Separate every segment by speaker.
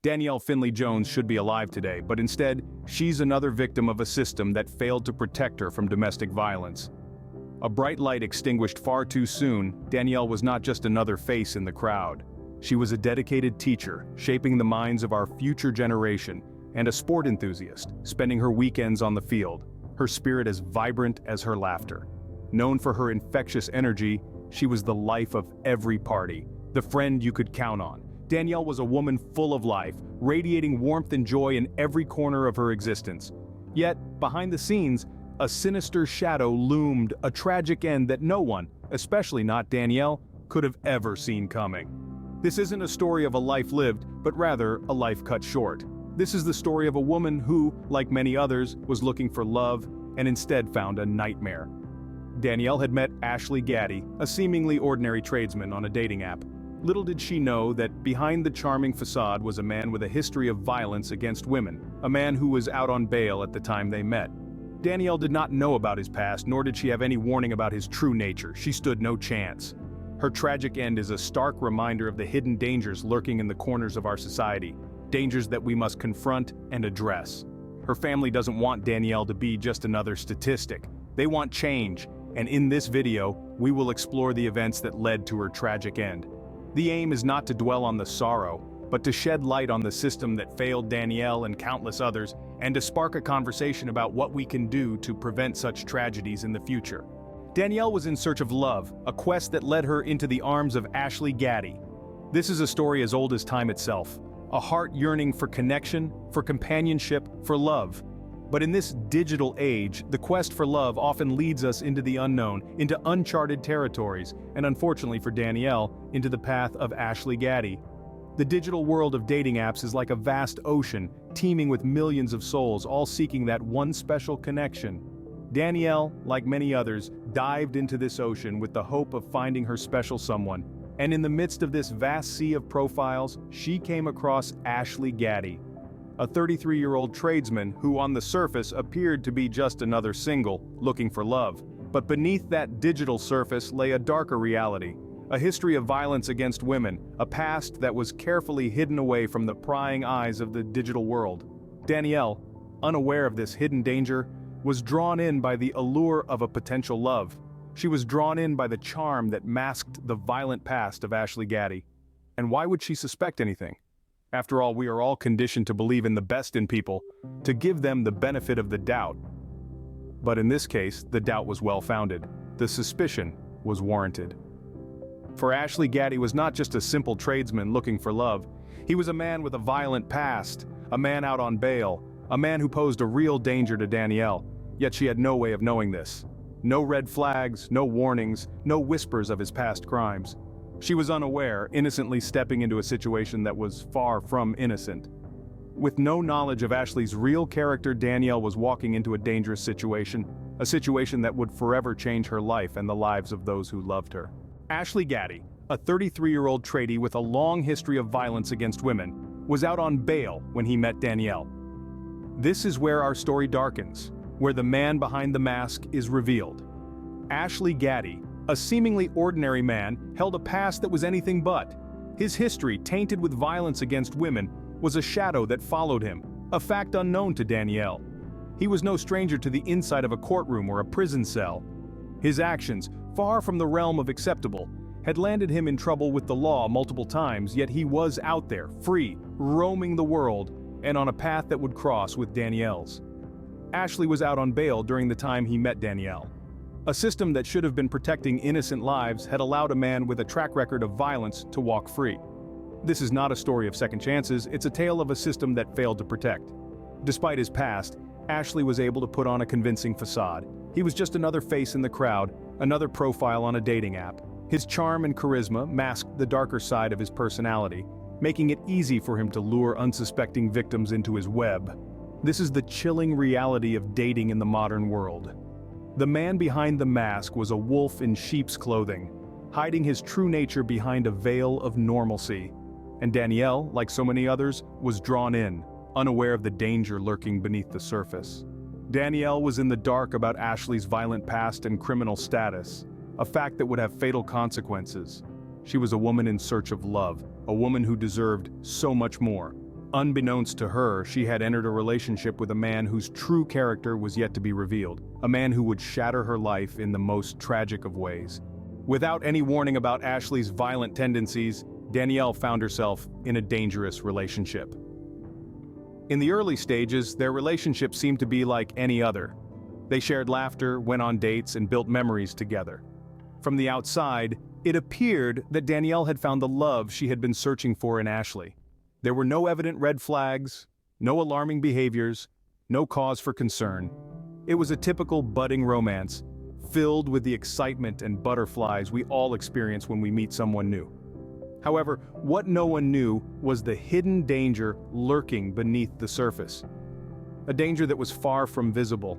Speaker 1: Dannielle Finlay-Jones should be alive today, but instead, she's another victim of a system that failed to protect her from domestic violence. A bright light extinguished far too soon, Dannielle was not just another face in the crowd. She was a dedicated teacher, shaping the minds of our future generation, and a sport enthusiast, spending her weekends on the field, her spirit as vibrant as her laughter. Known for her infectious energy, she was the life of every party, the friend you could count on. Dannielle was a woman full of life, radiating warmth and joy in every corner of her existence. Yet, behind the scenes, a sinister shadow loomed, a tragic end that no one, especially not Dannielle, could have ever seen coming. This isn't a story of a life lived, but rather a life cut short. This is the story of a woman who, like many others, was looking for love and instead found a nightmare. Dannielle had met Ashley Gaddy, a seemingly ordinary tradesman on a dating app. Little did she know that behind the charming facade was a man with a history of violence against women, a man who was out on bail at the time they met. Dannielle did not know about his past, nor did she have any warning about his true nature. She stood no chance. Her tragic end is a stark reminder of the hidden dangers lurking in the corners of our society, dangers that we must confront and address. Her family doesn't want Dannielle to be just another statistic. They want change, and in this video, we will explore the events that led to her tragic end. The aim is not to dwell on the sorrow, but to shed light on the system that failed Dannielle and countless others, and to spark a conversation about what we can do to prevent such tragedies in the future. Dannielle was in search of love, a quest that led her into the arms of Ashley Gaddy. This is a story as old as time itself, a heart yearning for connection, for companionship, for love. But in this digital age, the quest for love often leads us into the unknown, into uncharted territories, and unfortunately for Dannielle, into the path of Ashley Gaddy. The digital world of dating apps is like a vast ocean, teeming with millions of souls, all seeking that one special connection. Dannielle, like many others, dived into this ocean with the hope of finding her special someone. And in the midst of this vast sea of profiles, she came across Ashley Gaddy, a 33-year-old tradesman who on the surface appeared to be just another single, looking for love. But beneath that digital surface lay a darker reality, a history of violence against women, a past that was carefully hidden away from the prying eyes of the digital world. Dannielle, unaware of this hidden danger, was drawn in by the allure of a potential love. She was drawn in by the charm that masked the violent past of Ashley Gaddy. And why would she suspect anything? After all, we are all conditioned to believe in the best in people, to give them the benefit of the doubt. But in this case, the doubt was well-founded. The suspicion was warranted. For Ashley Gaddy was not just a simple tradesman looking for love. He was a man with a violent past, a man out on bail, a man who posed a real danger to Dannielle, yet she had no way of knowing this. No red flags, no warnings, no whispers of his past crimes. She was unaware, innocently stepping into a situation that was far from innocent. With no knowledge of Ashley's real character, Dannielle was walking into a dangerous situation, a situation that would forever change her life and the lives of those who loved her. Ashley Gaddy, a 33-year-old tradie with a long history of violence against women, was out on bail when he met Dannielle. This is where our story darkens, where the man behind the mask is revealed. Ashley Gaddy, a seemingly ordinary man, held a past that was anything but. His history, tainted with violence against women, was a shadow that followed him, a fact unknown to Dannielle. He was no stranger to the inside of a courtroom or a prison cell. His actions, far from the realm of acceptable, had landed him in trouble with the law multiple times, yet he was out there, free, roaming the world, and on a path that would cross with Dannielle's. Ashley was out on bail during the time he met Dannielle. A system that should have been protecting innocent lives had allowed a man with a track record of violence to walk free. This is not a story of second chances, it's a tale of a system that failed to protect. Despite his past, Ashley was able to put on a convincing facade. He was just another face in the crowd, another profile on a dating app. His charm and charisma masked the darker side of his personality, making it easy for him to lure unsuspecting victims into his web. This is the chilling reality of dating in the modern world. The man behind the mask was a wolf in sheep's clothing, hiding his true nature behind a veil of normalcy. And Dannielle, like so many others, was drawn in, unaware of the danger lurking beneath the surface. Dannielle was in the dark about Ashley's violent past and criminal status, a fact that would have fatal consequences. She was a woman in search of love, a woman who deserved so much more. Unbeknownst to her, she had entered a relationship with a man whose true character was yet to be revealed, a man who would shatter her life in the most tragic of ways. Without any warning about Ashley's violent tendencies, Dannielle found herself in a dangerous relationship. In the early stages, their relationship seemed to be like any other. They shared laughter, went on dates, and built memories together. From the outside, it appeared that Dannielle had found the love she had been searching for in Ashley. There were no evident red flags, no alarming behaviors, no cause for concern. It was a typical budding romance, filled with the excitement and butterflies we all experience when we meet someone new. However, what no one knew was the hidden danger lurking beneath the surface. A danger that was far from visible.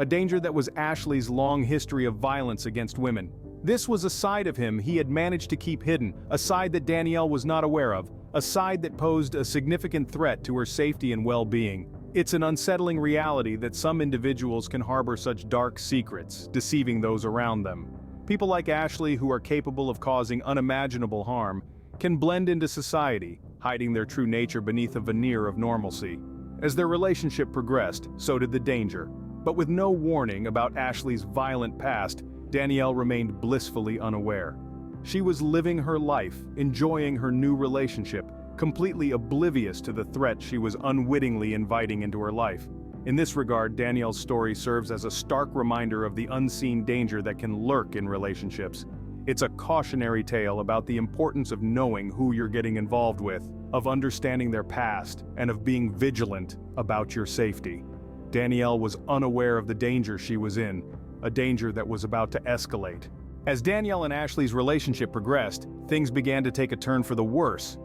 Speaker 1: A danger that was Ashley's long history of violence against women. This was a side of him he had managed to keep hidden, a side that Dannielle was not aware of, a side that posed a significant threat to her safety and well-being. It's an unsettling reality that some individuals can harbor such dark secrets, deceiving those around them. People like Ashley, who are capable of causing unimaginable harm, can blend into society, hiding their true nature beneath a veneer of normalcy. As their relationship progressed, so did the danger. But with no warning about Ashley's violent past, Dannielle remained blissfully unaware. She was living her life, enjoying her new relationship, completely oblivious to the threat she was unwittingly inviting into her life. In this regard, Dannielle's story serves as a stark reminder of the unseen danger that can lurk in relationships. It's a cautionary tale about the importance of knowing who you're getting involved with, of understanding their past, and of being vigilant about your safety. Dannielle was unaware of the danger she was in, a danger that was about to escalate. As Dannielle and Ashley's relationship progressed, things began to take a turn for the worse.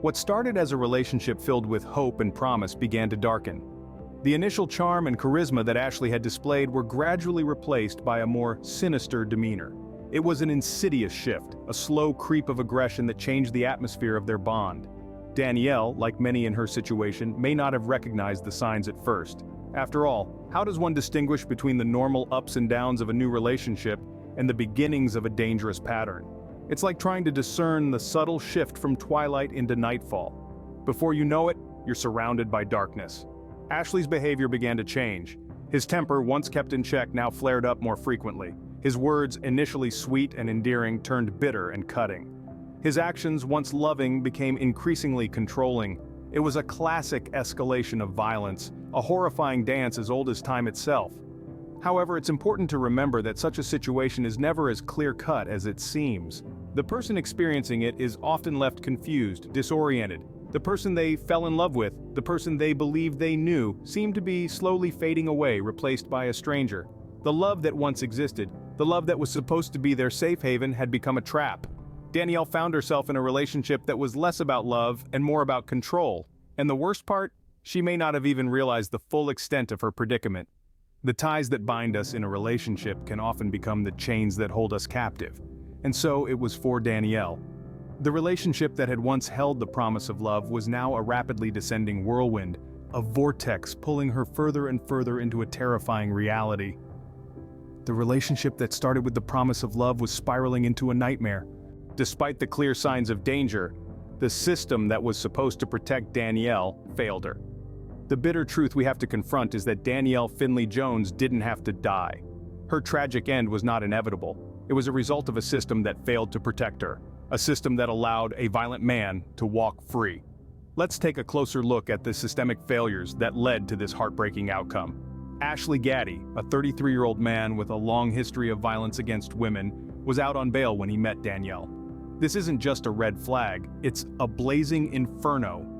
Speaker 1: What started as a relationship filled with hope and promise began to darken. The initial charm and charisma that Ashley had displayed were gradually replaced by a more sinister demeanor. It was an insidious shift, a slow creep of aggression that changed the atmosphere of their bond. Dannielle, like many in her situation, may not have recognized the signs at first. After all, how does one distinguish between the normal ups and downs of a new relationship and the beginnings of a dangerous pattern? It's like trying to discern the subtle shift from twilight into nightfall. Before you know it, you're surrounded by darkness. Ashley's behavior began to change. His temper, once kept in check, now flared up more frequently. His words, initially sweet and endearing, turned bitter and cutting. His actions, once loving, became increasingly controlling. It was a classic escalation of violence, a horrifying dance as old as time itself. However, it's important to remember that such a situation is never as clear-cut as it seems. The person experiencing it is often left confused, disoriented. The person they fell in love with, the person they believed they knew, seemed to be slowly fading away, replaced by a stranger. The love that once existed, the love that was supposed to be their safe haven, had become a trap. Dannielle found herself in a relationship that was less about love and more about control. And the worst part? She may not have even realized the full extent of her predicament. The ties that bind us in a relationship can often become the chains that hold us captive. And so it was for Dannielle. The relationship that had once held the promise of love was now a rapidly descending whirlwind, a vortex pulling her further and further into a terrifying reality. The relationship that started with the promise of love was spiraling into a nightmare. Despite the clear signs of danger, the system that was supposed to protect Dannielle failed her. The bitter truth we have to confront is that Dannielle Finlay-Jones didn't have to die. Her tragic end was not inevitable. It was a result of a system that failed to protect her, a system that allowed a violent man to walk free. Let's take a closer look at the systemic failures that led to this heartbreaking outcome. Ashley Gaddy, a 33-year-old man with a long history of violence against women, was out on bail when he met Dannielle. This isn't just a red flag, it's a blazing inferno.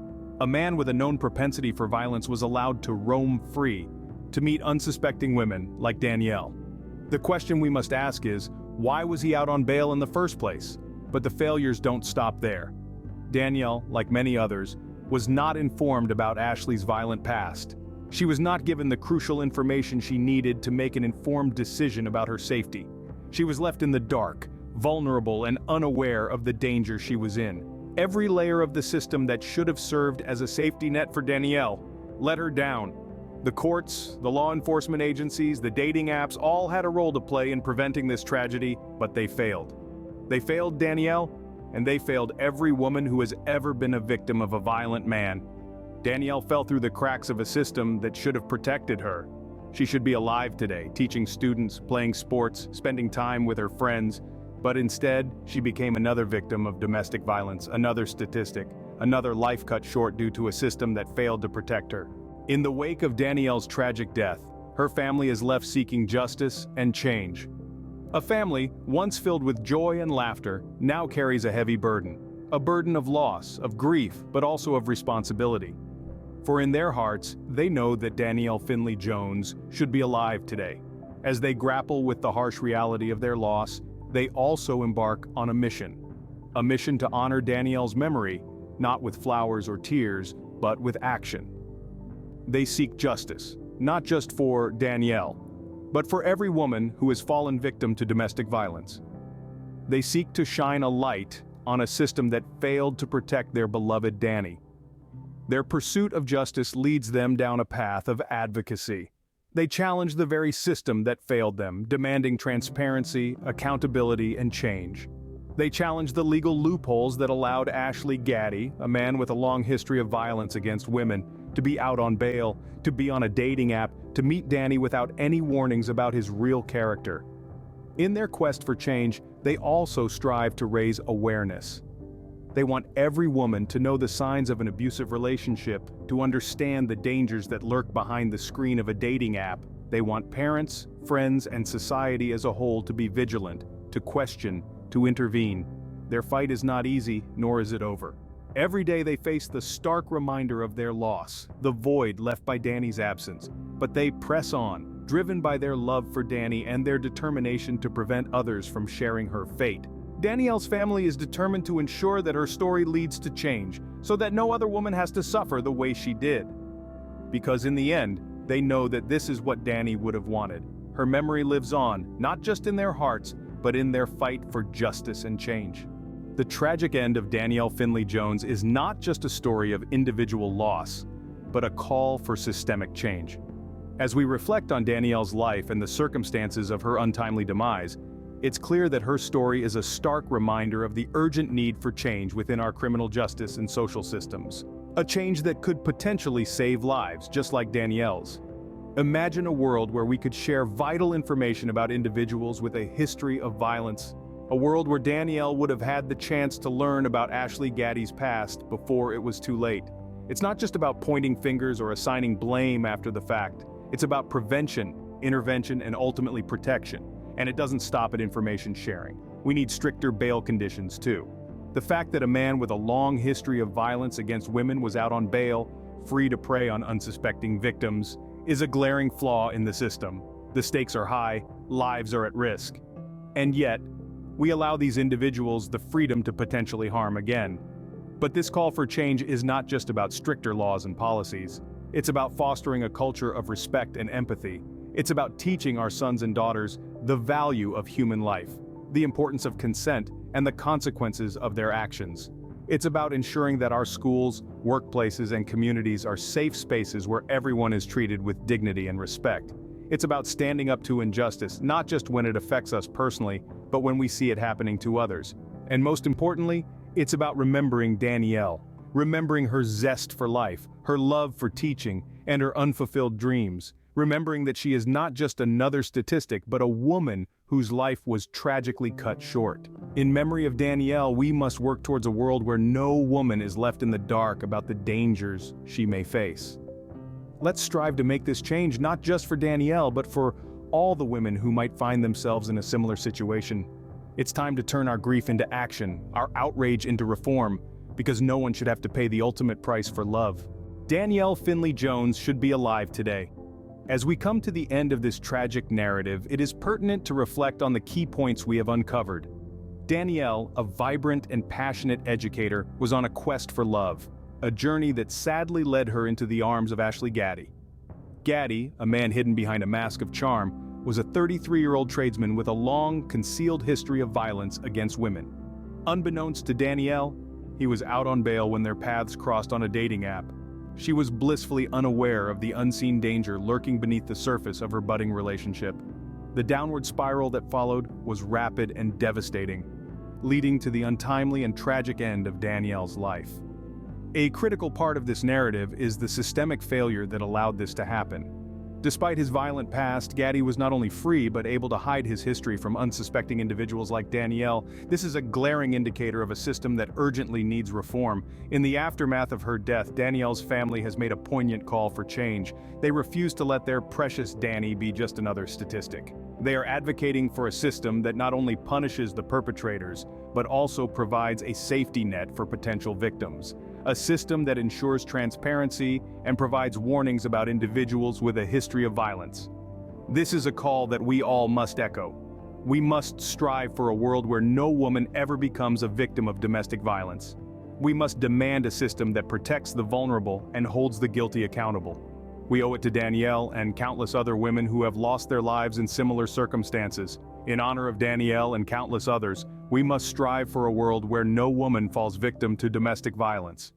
Speaker 1: A man with a known propensity for violence was allowed to roam free, to meet unsuspecting women like Dannielle. The question we must ask is, why was he out on bail in the first place? But the failures don't stop there. Dannielle, like many others, was not informed about Ashley's violent past. She was not given the crucial information she needed to make an informed decision about her safety. She was left in the dark, vulnerable and unaware of the danger she was in. Every layer of the system that should have served as a safety net for Dannielle let her down. The courts, the law enforcement agencies, the dating apps all had a role to play in preventing this tragedy, but they failed. They failed Dannielle, and they failed every woman who has ever been a victim of a violent man. Dannielle fell through the cracks of a system that should have protected her. She should be alive today, teaching students, playing sports, spending time with her friends, but instead, she became another victim of domestic violence, another statistic, another life cut short due to a system that failed to protect her. In the wake of Dannielle's tragic death, her family is left seeking justice and change. A family, once filled with joy and laughter, now carries a heavy burden. A burden of loss, of grief, but also of responsibility. For in their hearts, they know that Dannielle Finlay-Jones should be alive today. As they grapple with the harsh reality of their loss, they also embark on a mission. A mission to honor Dannielle's memory, not with flowers or tears, but with action. They seek justice, not just for Dannielle, but for every woman who has fallen victim to domestic violence. They seek to shine a light on a system that failed to protect their beloved Danny. Their pursuit of justice leads them down a path of advocacy. They challenge the very system that failed them, demanding transparency, accountability, and change. They challenge the legal loopholes that allowed Gaddy, a man with a long history of violence against women, to be out on bail, to be on a dating app, to meet Danny without any warnings about his real character. In their quest for change, they also strive to raise awareness. They want every woman to know the signs of an abusive relationship, to understand the dangers that lurk behind the screen of a dating app. They want parents, friends, and society as a whole to be vigilant, to question, to intervene. Their fight is not easy, nor is it over. Every day they face the stark reminder of their loss, the void left by Danny's absence. But they press on, driven by their love for Danny and their determination to prevent others from sharing her fate. Dannielle's family is determined to ensure that her story leads to change, so that no other woman has to suffer the way she did. Because in the end, they know that this is what Danny would have wanted. Her memory lives on, not just in their hearts, but in their fight for justice and change. The tragic end of Dannielle Finlay-Jones is not just a story of individual loss, but a call for systemic change. As we reflect on Dannielle's life and the circumstances of her untimely demise, it's clear that her story is a stark reminder of the urgent need for change within our criminal justice and social systems. A change that could potentially save lives, just like Dannielle's. Imagine a world where we could share vital information about individuals with a history of violence. A world where Dannielle would have had the chance to learn about Gaddy's past before it was too late. It's not just about pointing fingers or assigning blame after the fact. It's about prevention, intervention, and ultimately protection. And it doesn't stop at information sharing. We need stricter bail conditions too. The fact that a man with a long history of violence against women was out on bail, free to prey on unsuspecting victims, is a glaring flaw in the system. The stakes are high, lives are at risk. And yet, we allow these individuals the freedom to potentially harm again. But this call for change is not just about stricter laws and policies. It's about fostering a culture of respect and empathy. It's about teaching our sons and daughters the value of human life, the importance of consent, and the consequences of their actions. It's about ensuring that our schools, workplaces, and communities are safe spaces where everyone is treated with dignity and respect. It's about standing up to injustice, not just when it affects us personally, but when we see it happening to others. And most importantly, it's about remembering Dannielle, remembering her zest for life, her love for teaching, and her unfulfilled dreams. Remembering that she is not just another statistic, but a woman whose life was tragically cut short. In memory of Dannielle, we must work towards a world where no woman is left in the dark about the dangers she may face. Let's strive to make this change not just for Dannielle, but for all the women who might find themselves in a similar situation. It's time to turn our grief into action, our outrage into reform, because no one should have to pay the ultimate price for love. Dannielle Finlay-Jones should be alive today. As we come to the end of this tragic narrative, it is pertinent to reflect on the key points we have uncovered. Dannielle, a vibrant and passionate educator, was on a quest for love, a journey that sadly led her into the arms of Gaddy. Gaddy, a man hidden behind a mask of charm, was a 33-year-old tradesman with a long, concealed history of violence against women. Unbeknownst to Dannielle, he was out on bail when their paths crossed on a dating app. She was blissfully unaware of the unseen danger lurking beneath the surface of her budding relationship. The downward spiral that followed was rapid and devastating, leading to the untimely and tragic end of Dannielle's life. A critical part of this narrative is the systemic failure that allowed this to happen. Despite his violent past, Gaddy was not only free but able to hide his history from unsuspecting individuals like Dannielle. This is a glaring indicator of a system that urgently needs reform. In the aftermath of her death, Dannielle's family has made a poignant call for change. They refuse to let their precious Danny be just another statistic. They are advocating for a system that not only punishes the perpetrators, but also provides a safety net for potential victims. A system that ensures transparency and provides warnings about individuals with a history of violence. This is a call that we all must echo. We must strive for a world where no woman ever becomes a victim of domestic violence. We must demand a system that protects the vulnerable and holds the guilty accountable. We owe it to Dannielle and countless other women who have lost their lives in similar circumstances. In honor of Dannielle and countless others, we must strive for a world where no woman falls victim to domestic violence.